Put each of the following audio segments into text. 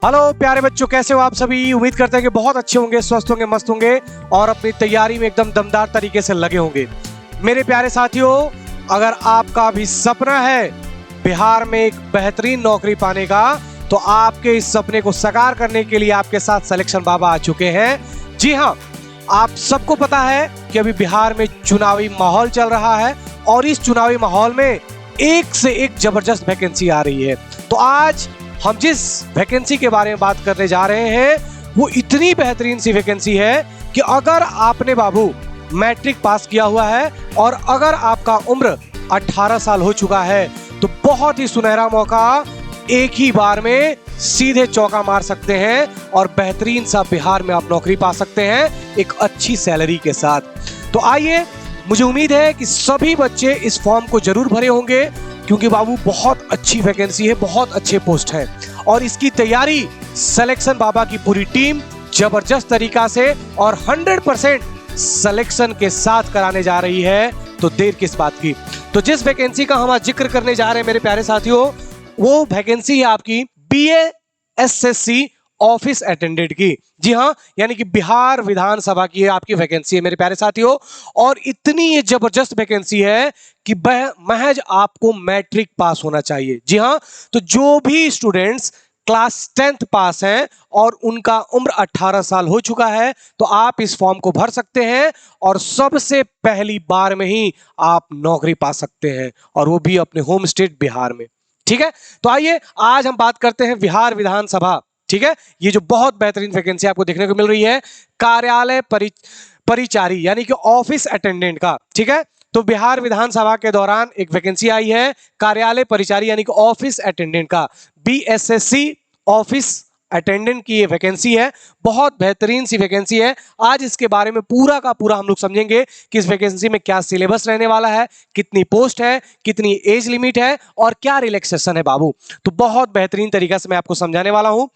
Hello प्यारे बच्चों, कैसे हो आप सभी। उम्मीद करते हैं कि बहुत अच्छे होंगे, स्वस्थ होंगे, मस्त होंगे और अपनी तैयारी में एकदम दमदार तरीके से लगे होंगे। मेरे प्यारे साथियों, अगर आपका भी सपना है बिहार में एक बेहतरीन नौकरी पाने का, तो आपके इस सपने को साकार करने के लिए आपके साथ सिलेक्शन बाबा आ चुके हैं। जी हाँ, आप सबको पता है कि अभी बिहार में चुनावी माहौल चल रहा है और इस चुनावी माहौल में एक से एक जबरदस्त वैकेंसी आ रही है। तो आज हम जिस वैकेंसी के बारे में बात करने जा रहे हैं वो इतनी बेहतरीन सी वैकेंसी है कि अगर आपने बाबू मैट्रिक पास किया हुआ है और अगर आपका उम्र 18 साल हो चुका है तो बहुत ही सुनहरा मौका, एक ही बार में सीधे चौका मार सकते हैं और बेहतरीन सा बिहार में आप नौकरी पा सकते हैं एक अच्छी सैलरी के साथ। तो आइए, मुझे उम्मीद है कि सभी बच्चे इस फॉर्म को जरूर भरे होंगे क्योंकि बाबू बहुत अच्छी वैकेंसी है, बहुत अच्छे पोस्ट है और इसकी तैयारी सिलेक्शन बाबा की पूरी टीम जबरदस्त तरीका से और 100% सिलेक्शन के साथ कराने जा रही है। तो देर किस बात की। तो जिस वैकेंसी का हम आज जिक्र करने जा रहे हैं मेरे प्यारे साथियों, वो वैकेंसी है आपकी बीए एसएससी ऑफिस अटेंडेंट की। जी हाँ, यानी कि बिहार विधानसभा की आपकी वैकेंसी है मेरे प्यारे साथियों और इतनी ये जबरदस्त वैकेंसी है कि महज आपको मैट्रिक पास होना चाहिए। जी हाँ, तो जो भी स्टूडेंट्स क्लास 10th पास हैं और उनका उम्र 18 साल हो चुका है तो आप इस फॉर्म को भर सकते हैं और सबसे पहली बार में ही आप नौकरी पा सकते हैं और वो भी अपने होम स्टेट बिहार में। ठीक है, तो आइए आज हम बात करते हैं बिहार विधानसभा। ठीक है, ये जो बहुत बेहतरीन वैकेंसी आपको देखने को मिल रही है कार्यालय परिचारी यानी कि ऑफिस अटेंडेंट का। ठीक है, तो बिहार विधानसभा के दौरान एक वैकेंसी आई है कार्यालय परिचारी यानी कि ऑफिस अटेंडेंट का, बीएसएससी ऑफिस अटेंडेंट की ये वैकेंसी है। बहुत बेहतरीन सी वैकेंसी है। आज इसके बारे में पूरा का पूरा हम लोग समझेंगे कि इस वैकेंसी में क्या सिलेबस रहने वाला है, कितनी पोस्ट है, कितनी एज लिमिट है और क्या रिलैक्सेशन है बाबू। तो बहुत बेहतरीन तरीके से मैं आपको समझाने वाला हूं।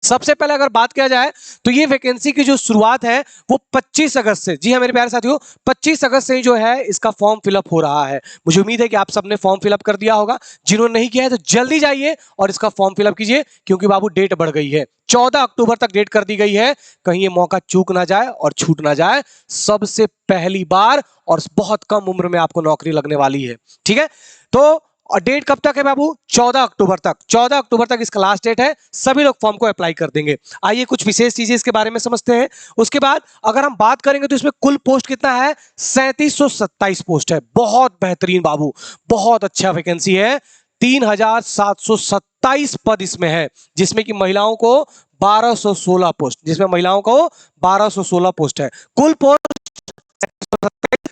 सबसे पहले अगर बात किया जाए तो ये वैकेंसी की जो शुरुआत है वो 25 अगस्त से, जी हाँ मेरे प्यारे साथियों, 25 अगस्त से जो है इसका फॉर्म फिलअप हो रहा है। मुझे उम्मीद है कि आप सबने फॉर्म फिलअप कर दिया होगा। जिन्होंने नहीं किया है तो जल्दी जाइए और इसका फॉर्म फिलअप कीजिए क्योंकि बाबू डेट बढ़ गई है, 14 अक्टूबर तक डेट कर दी गई है। कहीं ये मौका चूक ना जाए और छूट ना जाए। सबसे पहली बार और बहुत कम उम्र में आपको नौकरी लगने वाली है। ठीक है, तो और डेट कब तक है बाबू? 14 अक्टूबर तक। 14 अक्टूबर तक इसका लास्ट डेट है। सभी लोग फॉर्म को अप्लाई कर देंगे। आइए कुछ विशेष चीजें इसके बारे में समझते हैं। उसके बाद अगर हम बात करेंगे तो इसमें कुल पोस्ट कितना है? 3727 पोस्ट है। बहुत बेहतरीन बाबू, बहुत अच्छा वैकेंसी है। 3727 पद इसमें है जिसमें कि महिलाओं को 1216 पोस्ट, जिसमें महिलाओं को 1216 पोस्ट है। कुल पोस्ट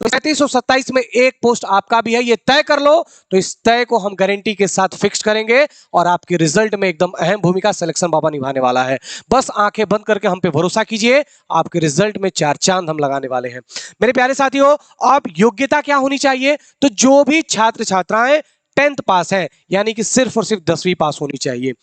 3727 में एक पोस्ट आपका भी है, ये तय कर लो। तो इस तय को हम गारंटी के साथ फिक्स करेंगे और आपके रिजल्ट में एकदम अहम भूमिका सिलेक्शन बाबा निभाने वाला है। बस आंखें बंद करके हम पे भरोसा कीजिए, आपके रिजल्ट में 4 चांद हम लगाने वाले हैं। मेरे प्यारे साथियों, अब योग्यता क्या होनी चाहिए? तो जो भी छात्र छात्राएं 10th पास है यानी कि सिर्फ और सिर्फ 10वीं पास होनी चाहिए।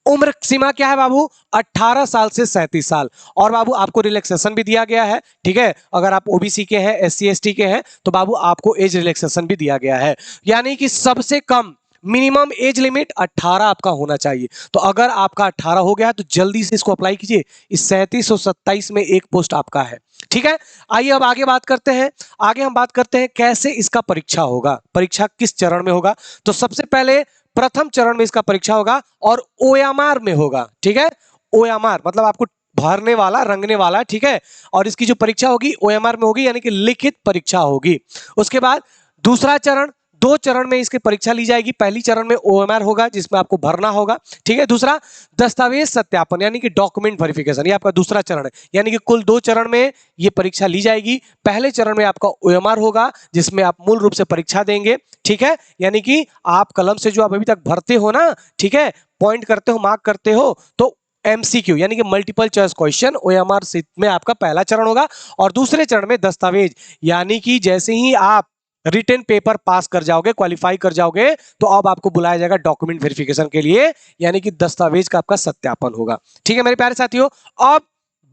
उम्र सीमा क्या है बाबू? 18 साल से 37 साल। और बाबू आपको रिलैक्सेशन भी दिया गया है। ठीक है, अगर आप ओबीसी के हैं, एससी एसटी के हैं तो बाबू आपको एज रिलैक्सेशन भी दिया गया है। यानी कि सबसे कम मिनिमम एज लिमिट 18 आपका होना चाहिए। तो अगर आपका 18 हो गया तो जल्दी से इसको अप्लाई कीजिए। इस 3727 में एक पोस्ट आपका है। ठीक है, आइए अब आगे बात करते हैं। आगे हम बात करते हैं कैसे इसका परीक्षा होगा, परीक्षा किस चरण में होगा। तो सबसे पहले प्रथम चरण में इसका परीक्षा होगा और ओएमआर में होगा। ठीक है, ओएमआर मतलब आपको भरने वाला, रंगने वाला। ठीक है, और इसकी जो परीक्षा होगी ओएमआर में होगी यानी कि लिखित परीक्षा होगी। उसके बाद दूसरा चरण, 2 चरण में इसकी परीक्षा ली जाएगी। पहली चरण में ओएमआर होगा जिसमें आपको भरना होगा। ठीक है, दूसरा दस्तावेज सत्यापन यानी कि डॉक्यूमेंट वेरिफिकेशन, ये आपका दूसरा चरण है। यानी कि कुल 2 चरण में ये परीक्षा ली जाएगी। पहले चरण में आपका ओएमआर होगा जिसमें आप मूल रूप से परीक्षा देंगे। ठीक है, यानी कि आप कलम से जो आप अभी तक भरते हो ना, ठीक है, पॉइंट करते हो, मार्क करते हो, तो एमसीक्यू यानी कि मल्टीपल चॉइस क्वेश्चन ओएमआर में आपका पहला चरण होगा। और दूसरे चरण में दस्तावेज यानी कि जैसे ही आप रिटन पेपर पास कर जाओगे, क्वालिफाई कर जाओगे, तो अब आपको बुलाया जाएगा डॉक्यूमेंट वेरिफिकेशन के लिए यानी कि दस्तावेज का आपका सत्यापन होगा। ठीक है मेरे प्यारे साथियों, अब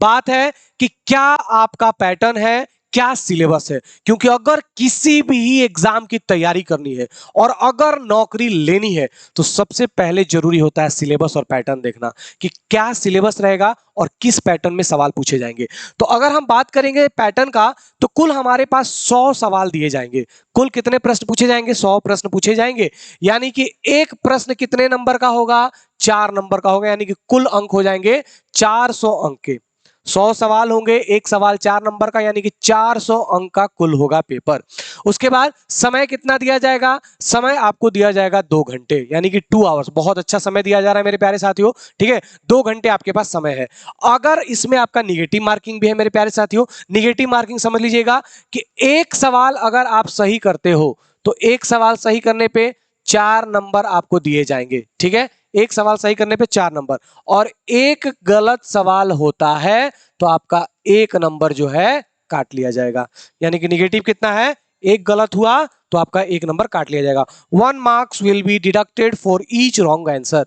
बात है कि क्या आपका पैटर्न है, क्या सिलेबस है, क्योंकि अगर किसी भी एग्जाम की तैयारी करनी है और अगर नौकरी लेनी है तो सबसे पहले जरूरी होता है सिलेबस और पैटर्न देखना कि क्या सिलेबस रहेगा और किस पैटर्न में सवाल पूछे जाएंगे। तो अगर हम बात करेंगे पैटर्न का तो कुल हमारे पास 100 सवाल दिए जाएंगे। कुल कितने प्रश्न पूछे जाएंगे? 100 प्रश्न पूछे जाएंगे, यानी कि एक प्रश्न कितने नंबर का होगा? 4 नंबर का होगा, यानी कि कुल अंक हो जाएंगे 400 अंक के। 100 सवाल होंगे, एक सवाल 4 नंबर का, यानी कि 400 अंक का कुल होगा पेपर। उसके बाद समय कितना दिया जाएगा? समय आपको दिया जाएगा 2 घंटे, यानी कि 2 आवर्स। बहुत अच्छा समय दिया जा रहा है मेरे प्यारे साथियों, ठीक है। 2 घंटे आपके पास समय है। अगर इसमें आपका निगेटिव मार्किंग भी है मेरे प्यारे साथियों, निगेटिव मार्किंग समझ लीजिएगा कि एक सवाल अगर आप सही करते हो तो एक सवाल सही करने पे 4 नंबर आपको दिए जाएंगे, ठीक है। एक सवाल सही करने पे 4 नंबर, और एक गलत सवाल होता है तो आपका 1 नंबर जो है काट लिया जाएगा। यानी कि निगेटिव कितना है? एक गलत हुआ तो आपका 1 नंबर काट लिया जाएगा। 1 marks will be deducted for each wrong answer,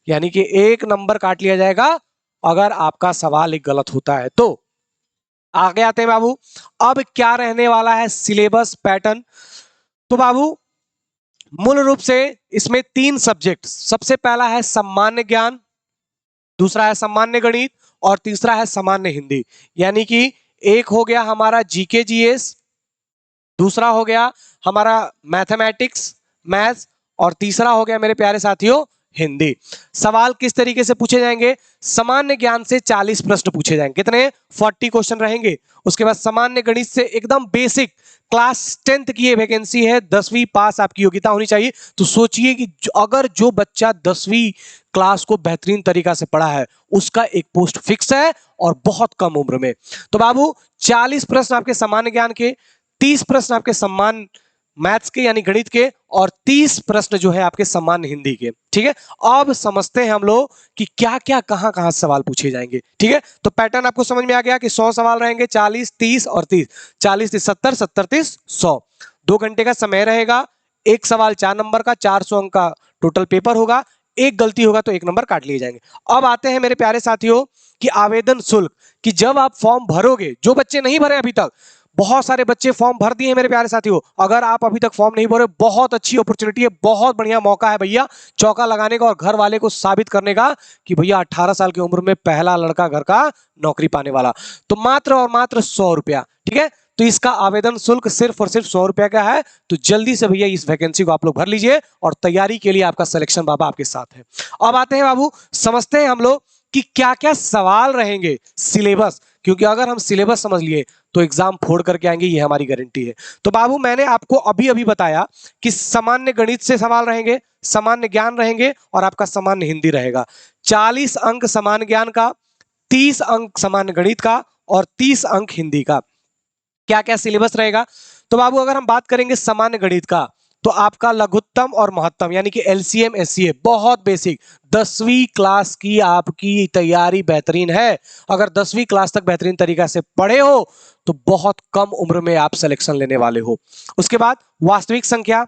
यानी कि 1 नंबर काट लिया जाएगा अगर आपका सवाल एक गलत होता है तो। आगे आते हैं बाबू, अब क्या रहने वाला है सिलेबस पैटर्न। तो बाबू मूल रूप से इसमें 3 सब्जेक्ट, सबसे पहला है सामान्य ज्ञान, दूसरा है सामान्य गणित और तीसरा है सामान्य हिंदी। यानी कि एक हो गया हमारा जीके जीएस, दूसरा हो गया हमारा मैथमेटिक्स मैथ्स, और तीसरा हो गया मेरे प्यारे साथियों हिंदी। सवाल किस तरीके से पूछे जाएंगे? सामान्य ज्ञान से 40 प्रश्न पूछे जाएंगे, कितने? 40 क्वेश्चन रहेंगे। उसके बाद सामान्य गणित से एकदम बेसिक, क्लास 10th की ये वैकेंसी है, 10वीं पास आपकी योग्यता होनी चाहिए। तो सोचिए कि अगर जो बच्चा 10वीं क्लास को बेहतरीन तरीका से पढ़ा है उसका एक पोस्ट फिक्स है और बहुत कम उम्र में। तो बाबू 40 प्रश्न आपके सामान्य ज्ञान के, 30 प्रश्न आपके सम्मान मैथ्स के यानी गणित के, और 30 प्रश्न जो है आपके सामान्य हिंदी के, ठीक है। अब समझते हैं हम लोग कि क्या क्या कहां कहां सवाल पूछे जाएंगे, ठीक है। तो पैटर्न आपको समझ में आ गया कि 100 सवाल रहेंगे, 40 30 और 30, 40 30 70, 70 30 100। 2 घंटे का समय रहेगा, एक सवाल 4 नंबर का, 400 अंक का टोटल पेपर होगा। एक गलती होगा तो 1 नंबर काट लिए जाएंगे। अब आते हैं मेरे प्यारे साथियों कि आवेदन शुल्क, कि जब आप फॉर्म भरोगे, जो बच्चे नहीं भरे अभी तक, बहुत सारे बच्चे फॉर्म भर दिए हैं मेरे प्यारे साथियों, अगर आप अभी तक फॉर्म नहीं भरे, बहुत अच्छी अपॉर्चुनिटी है, बहुत बढ़िया मौका है भैया, चौका लगाने का और घर वाले को साबित करने का कि भैया 18 साल की उम्र में पहला लड़का घर का नौकरी पाने वाला। तो मात्र और मात्र 100 रुपया, ठीक है। तो इसका आवेदन शुल्क सिर्फ और सिर्फ 100 रुपया का है। तो जल्दी से भैया इस वैकेंसी को आप लोग भर लीजिए और तैयारी के लिए आपका सिलेक्शन बाबा आपके साथ है। अब आते हैं बाबू, समझते हैं हम लोग कि क्या क्या सवाल रहेंगे सिलेबस, क्योंकि अगर हम सिलेबस समझ लिए तो एग्जाम फोड़ करके आएंगे, ये हमारी गारंटी है। तो बाबू मैंने आपको अभी अभी बताया कि सामान्य गणित से सवाल रहेंगे, सामान्य ज्ञान रहेंगे और आपका सामान्य हिंदी रहेगा। 40 अंक सामान्य ज्ञान का, 30 अंक सामान्य गणित का और 30 अंक हिंदी का। क्या क्या सिलेबस रहेगा? तो बाबू अगर हम बात करेंगे सामान्य गणित का, तो आपका लघुत्तम और महत्तम यानी कि एलसीएम एससीए, बहुत बेसिक, 10वीं क्लास की आपकी तैयारी बेहतरीन है। अगर 10वीं क्लास तक बेहतरीन तरीका से पढ़े हो तो बहुत कम उम्र में आप सिलेक्शन लेने वाले हो। उसके बाद वास्तविक संख्या,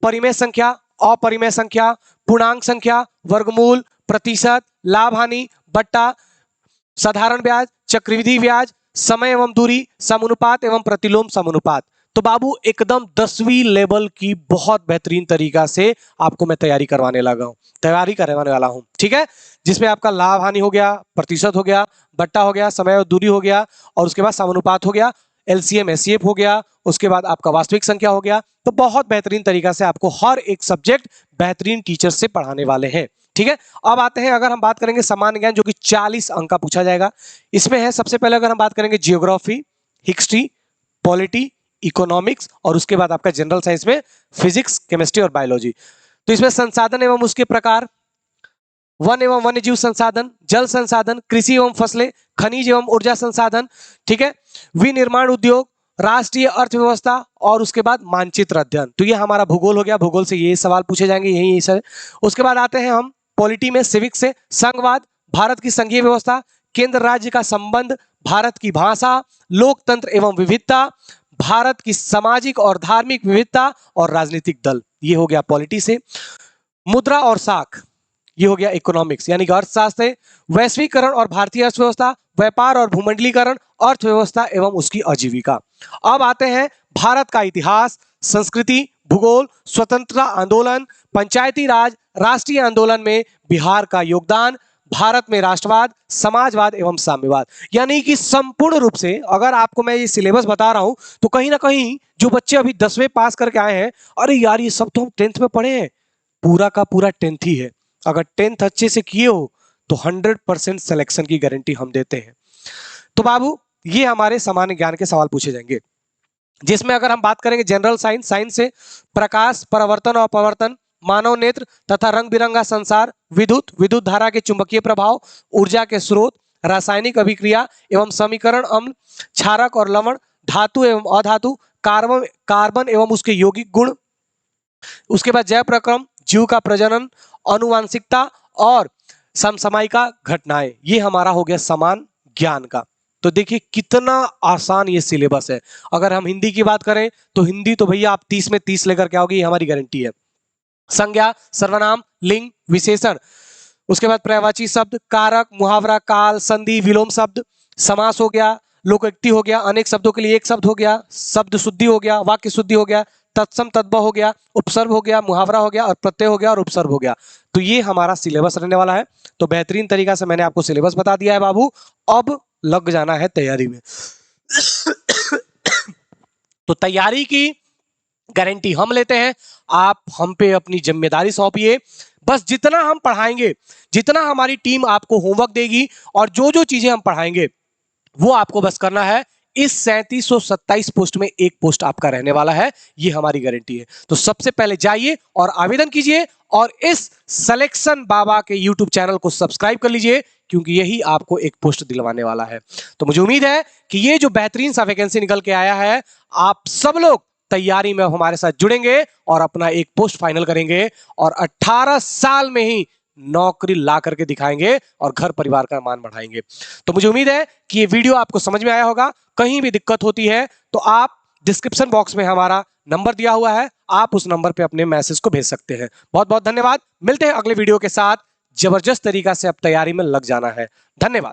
परिमेय संख्या, अपरिमेय संख्या, पूर्णांक संख्या, वर्गमूल, प्रतिशत, लाभ हानि, बट्टा, साधारण ब्याज, चक्रवृद्धि ब्याज, समय एवं दूरी, समानुपात एवं प्रतिलोम समानुपात। तो बाबू एकदम 10वीं लेवल की बहुत बेहतरीन तरीका से आपको मैं तैयारी करवाने वाला हूं, ठीक है। जिसमें आपका लाभ हानि हो गया, प्रतिशत हो गया, बट्टा हो गया, समय और दूरी हो गया, और उसके बाद समानुपात हो गया, एलसीएम एससीएफ हो गया, उसके बाद आपका वास्तविक संख्या हो गया। तो बहुत बेहतरीन तरीका से आपको हर एक सब्जेक्ट बेहतरीन टीचर से पढ़ाने वाले हैं, ठीक है। अब आते हैं, अगर हम बात करेंगे सामान्य ज्ञान, जो कि 40 अंक का पूछा जाएगा। इसमें है सबसे पहले अगर हम बात करेंगे जियोग्राफी, हिस्ट्री, पॉलिटी, इकोनॉमिक्स, और उसके बाद आपका जनरल साइंस में फिजिक्स, केमिस्ट्री और बायोलॉजी। तो इसमें संसाधन एवं उसके प्रकार, वन एवं वन्य जीव संसाधन, जल संसाधन, कृषि एवं फसलें, खनिज एवं ऊर्जा संसाधन, ठीक है, विनिर्माण उद्योग, राष्ट्रीय अर्थव्यवस्था, और उसके बाद मानचित्र अध्ययन। तो ये हमारा भूगोल हो गया, भूगोल से ये सवाल पूछे जाएंगे, यही सर। उसके बाद आते हैं हम पॉलिटी में, सिविक्स से संघवाद, भारत की संघीय व्यवस्था, केंद्र राज्य का संबंध, भारत की भाषा, लोकतंत्र एवं विविधता, भारत की सामाजिक और धार्मिक विविधता, और राजनीतिक दल। ये हो गया पॉलिटी से। मुद्रा और साख, ये हो गया इकोनॉमिक्स यानी कि अर्थशास्त्र, वैश्वीकरण और भारतीय अर्थव्यवस्था, व्यापार और भूमंडलीकरण, अर्थव्यवस्था एवं उसकी आजीविका। अब आते हैं भारत का इतिहास, संस्कृति, भूगोल, स्वतंत्रता आंदोलन, पंचायती राज, राष्ट्रीय आंदोलन में बिहार का योगदान, भारत में राष्ट्रवाद, समाजवाद एवं साम्यवाद। यानी कि संपूर्ण रूप से अगर आपको मैं ये सिलेबस बता रहा हूं तो कहीं ना कहीं जो बच्चे अभी 10वीं पास करके आए हैं, अरे यार ये सब तो हम 10th में पढ़े हैं, पूरा का पूरा 10th ही है। अगर 10th अच्छे से किए हो तो 100% सिलेक्शन की गारंटी हम देते हैं। तो बाबू ये हमारे सामान्य ज्ञान के सवाल पूछे जाएंगे, जिसमें अगर हम बात करेंगे जनरल साइंस, साइंस से प्रकाश, परावर्तन और अपवर्तन, मानव नेत्र तथा रंग बिरंगा संसार, विद्युत, विद्युत धारा के चुंबकीय प्रभाव, ऊर्जा के स्रोत, रासायनिक अभिक्रिया एवं समीकरण, अम्ल, क्षारक और लवण, धातु एवं अधातु, कार्बन कार्बन एवं उसके यौगिक गुण, उसके बाद जैव प्रक्रम, जीव का प्रजनन, आनुवांशिकता और समसामयिका घटनाएं। ये हमारा हो गया समान ज्ञान का। तो देखिए कितना आसान ये सिलेबस है। अगर हम हिंदी की बात करें तो हिंदी तो भैया आप 30 में 30 लेकर के आओगे, ये हमारी गारंटी है। संज्ञा, सर्वनाम, लिंग, विशेषण, उसके बाद पर्यायवाची शब्द, कारक, मुहावरा, काल, संधि, विलोम शब्द, समास हो गया, लोकोक्ति हो गया, अनेक शब्दों के लिए एक शब्द हो गया, शब्द शुद्धि हो गया, वाक्य शुद्धि हो गया, तत्सम तद्भव हो गया, उपसर्ग हो गया, मुहावरा हो गया और प्रत्यय हो गया और उपसर्ग हो गया। तो ये हमारा सिलेबस रहने वाला है। तो बेहतरीन तरीका से मैंने आपको सिलेबस बता दिया है बाबू, अब लग जाना है तैयारी में। तो तैयारी की गारंटी हम लेते हैं, आप हम पे अपनी जिम्मेदारी सौंपिए। बस जितना हम पढ़ाएंगे, जितना हमारी टीम आपको होमवर्क देगी और जो जो चीजें हम पढ़ाएंगे वो आपको बस करना है। इस 3727 पोस्ट में एक पोस्ट आपका रहने वाला है, ये हमारी गारंटी है। तो सबसे पहले जाइए और आवेदन कीजिए और इस सिलेक्शन बाबा के यूट्यूब चैनल को सब्सक्राइब कर लीजिए, क्योंकि यही आपको एक पोस्ट दिलवाने वाला है। तो मुझे उम्मीद है कि ये जो बेहतरीन सा वैकेंसी निकल के आया है, आप सब लोग तैयारी में हमारे साथ जुड़ेंगे और अपना एक पोस्ट फाइनल करेंगे और 18 साल में ही नौकरी ला करके दिखाएंगे और घर परिवार का मान बढ़ाएंगे। तो मुझे उम्मीद है कि ये वीडियो आपको समझ में आया होगा। कहीं भी दिक्कत होती है तो आप डिस्क्रिप्शन बॉक्स में हमारा नंबर दिया हुआ है, आप उस नंबर पे अपने मैसेज को भेज सकते हैं। बहुत बहुत धन्यवाद। मिलते हैं अगले वीडियो के साथ। जबरदस्त तरीका से अब तैयारी में लग जाना है। धन्यवाद।